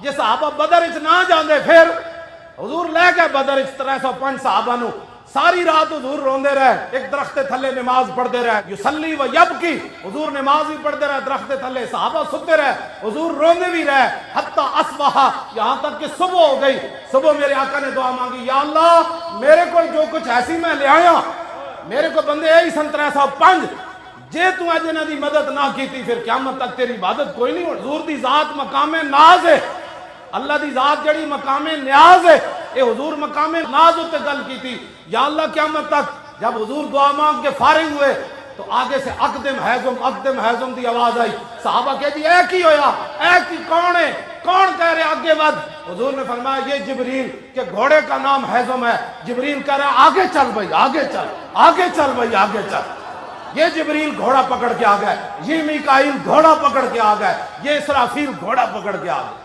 जे सहाबा बदर च ना जाते फिर हुजूर लै गए बदर च 305 सहाबा नू। सारी रात हुजूर रोंदे रहे, एक दरख्त के थले नमाज पढ़ते रहे, युसल्ली व यबकी, हुजूर नमाज भी पढ़ते रहे दरख्त के थले, सहाबा सुते रहे, हुजूर रोंदे भी रहे, हत्ता अस्बहा, यहां तक कि सुबह हो गई। सुबह मेरे आका ने दुआ मांगी, या अल्लाह मेरे को जो कुछ ऐसी मैं ले आया, मेरे को बंदे यही सन 305, जे तू अज इन्हां दी मदद ना की फिर क़यामत तक तेरी इबादत कोई नहीं हो। हुजूर दी जात मकामे नाज है, अल्लाह दी जात जड़ी मकामे न्याज है, ये हुजूर मकामे नाज उत्ते गल की थी। या अल्लाह क़यामत तक जब हुजूर दुआ मांग के फारिग हुए तो आगे से अकदम हैज़म की आवाज आई। सहाबा कह दी ऐ की होया, ऐ की कौन है, कौन कह रहे आगे बढ़। हुजूर ने फरमाया ये जिब्रील के घोड़े का नाम हैज़म है। जिब्रील कह रहा है आगे चल भाई, आगे चल, आगे चल भाई, आगे चल। ये जिब्रील घोड़ा पकड़ के आ गए, ये मीकाईल घोड़ा पकड़ के आ गए, ये इसराफील घोड़ा पकड़ के आ गए।